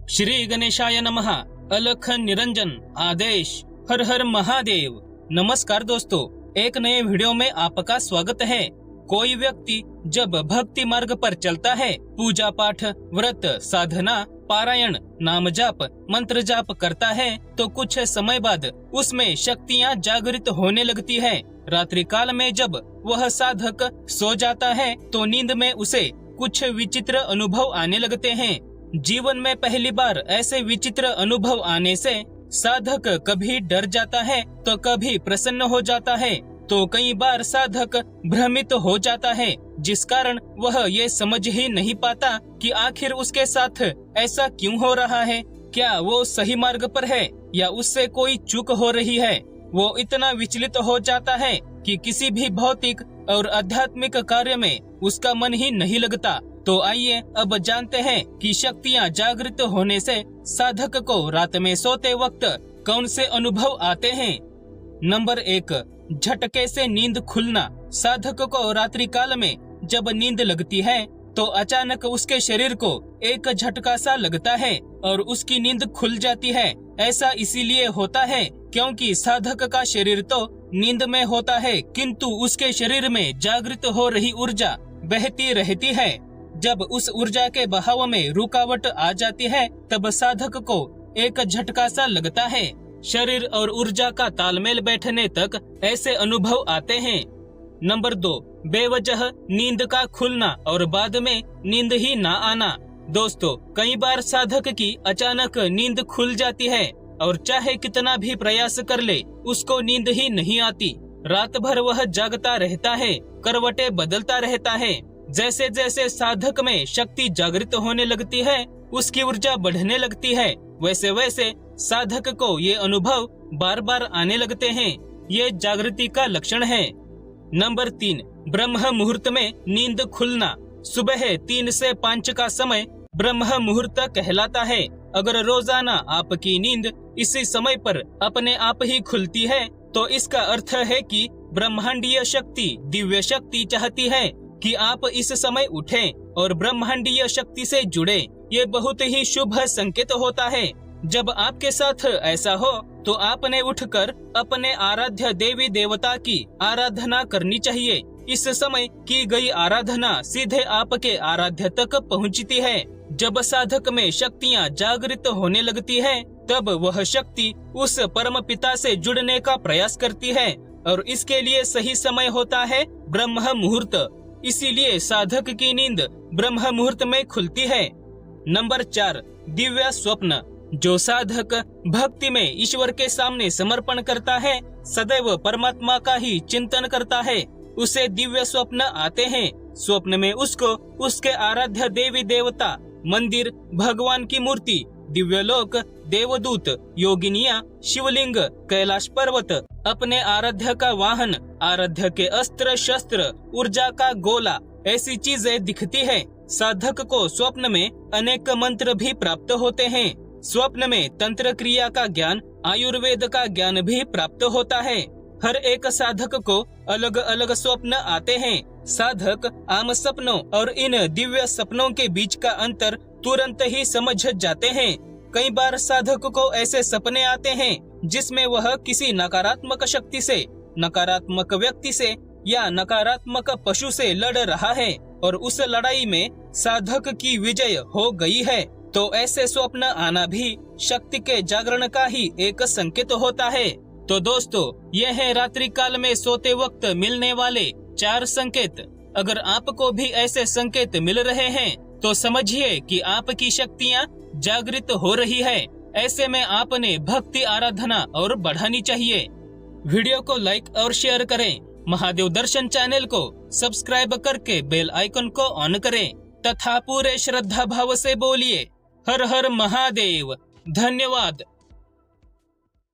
श्री गणेशाय नमः। अलख निरंजन आदेश। हर हर महादेव। नमस्कार दोस्तों, एक नए वीडियो में आपका स्वागत है। कोई व्यक्ति जब भक्ति मार्ग पर चलता है, पूजा पाठ, व्रत, साधना, पारायण, नाम जाप, मंत्र जाप करता है तो कुछ समय बाद उसमें शक्तियाँ जागृत होने लगती है। रात्रि काल में जब वह साधक सो जाता है तो नींद में उसे कुछ विचित्र अनुभव आने लगते हैं। जीवन में पहली बार ऐसे विचित्र अनुभव आने से साधक कभी डर जाता है तो कभी प्रसन्न हो जाता है, तो कई बार साधक भ्रमित हो जाता है, जिस कारण वह ये समझ ही नहीं पाता कि आखिर उसके साथ ऐसा क्यों हो रहा है। क्या वो सही मार्ग पर है या उससे कोई चूक हो रही है। वो इतना विचलित हो जाता है कि किसी भी भौतिक और आध्यात्मिक कार्य में उसका मन ही नहीं लगता। तो आइए अब जानते हैं कि शक्तियाँ जागृत होने से साधक को रात में सोते वक्त कौन से अनुभव आते हैं। नंबर 1, झटके से नींद खुलना। साधक को रात्रि काल में जब नींद लगती है तो अचानक उसके शरीर को एक झटका सा लगता है और उसकी नींद खुल जाती है। ऐसा इसीलिए होता है क्योंकि साधक का शरीर तो नींद में होता है, किंतु उसके शरीर में जागृत हो रही ऊर्जा बहती रहती है। जब उस ऊर्जा के बहाव में रुकावट आ जाती है तब साधक को एक झटका सा लगता है। शरीर और ऊर्जा का तालमेल बैठने तक ऐसे अनुभव आते हैं। नंबर 2, बेवजह नींद का खुलना और बाद में नींद ही ना आना। दोस्तों, कई बार साधक की अचानक नींद खुल जाती है और चाहे कितना भी प्रयास कर ले उसको नींद ही नहीं आती। रात भर वह जागता रहता है, करवटें बदलता रहता है। जैसे जैसे साधक में शक्ति जागृत होने लगती है, उसकी ऊर्जा बढ़ने लगती है, वैसे वैसे साधक को ये अनुभव बार बार आने लगते हैं। ये जागृति का लक्षण है। नंबर 3, ब्रह्म मुहूर्त में नींद खुलना। सुबह 3 से 5 का समय ब्रह्म मुहूर्त कहलाता है। अगर रोजाना आपकी नींद इसी समय पर अपने आप ही खुलती है तो इसका अर्थ है कि ब्रह्मांडीय शक्ति, दिव्य शक्ति चाहती है कि आप इस समय उठें और ब्रह्मांडीय शक्ति से जुड़े। ये बहुत ही शुभ संकेत होता है। जब आपके साथ ऐसा हो तो आपने उठकर अपने आराध्य देवी देवता की आराधना करनी चाहिए। इस समय की गई आराधना सीधे आपके आराध्य तक पहुंचती है। जब साधक में शक्तियाँ जागृत होने लगती है तब वह शक्ति उस परम पिता से जुड़ने का प्रयास करती है और इसके लिए सही समय होता है ब्रह्म मुहूर्त। इसीलिए साधक की नींद ब्रह्म मुहूर्त में खुलती है। नंबर 4, दिव्य स्वप्न। जो साधक भक्ति में ईश्वर के सामने समर्पण करता है, सदैव परमात्मा का ही चिंतन करता है, उसे दिव्य स्वप्न आते हैं। स्वप्न में उसको उसके आराध्य देवी देवता, मंदिर, भगवान की मूर्ति, दिव्यलोक, देवदूत, योगिनिया, शिवलिंग, कैलाश पर्वत, अपने आराध्य का वाहन, आराध्य के अस्त्र शस्त्र, ऊर्जा का गोला, ऐसी चीजें दिखती है। साधक को स्वप्न में अनेक मंत्र भी प्राप्त होते हैं। स्वप्न में तंत्र क्रिया का ज्ञान, आयुर्वेद का ज्ञान भी प्राप्त होता है। हर एक साधक को अलग अलग स्वप्न आते हैं। साधक आम सपनों और इन दिव्य सपनों के बीच का अंतर तुरंत ही समझ जाते हैं। कई बार साधक को ऐसे सपने आते हैं जिसमें वह किसी नकारात्मक शक्ति से, नकारात्मक व्यक्ति से या नकारात्मक पशु से लड़ रहा है और उस लड़ाई में साधक की विजय हो गई है। तो ऐसे स्वप्न आना भी शक्ति के जागरण का ही एक संकेत होता है। तो दोस्तों, यह है रात्रि काल में सोते वक्त मिलने वाले 4 संकेत। अगर आपको भी ऐसे संकेत मिल रहे हैं तो समझिए कि आपकी शक्तियाँ जागृत हो रही है। ऐसे में आपने भक्ति आराधना और बढ़ानी चाहिए। वीडियो को लाइक और शेयर करें। महादेव दर्शन चैनल को सब्सक्राइब करके बेल आइकन को ऑन करें तथा पूरे श्रद्धा भाव से बोलिए हर हर महादेव। धन्यवाद।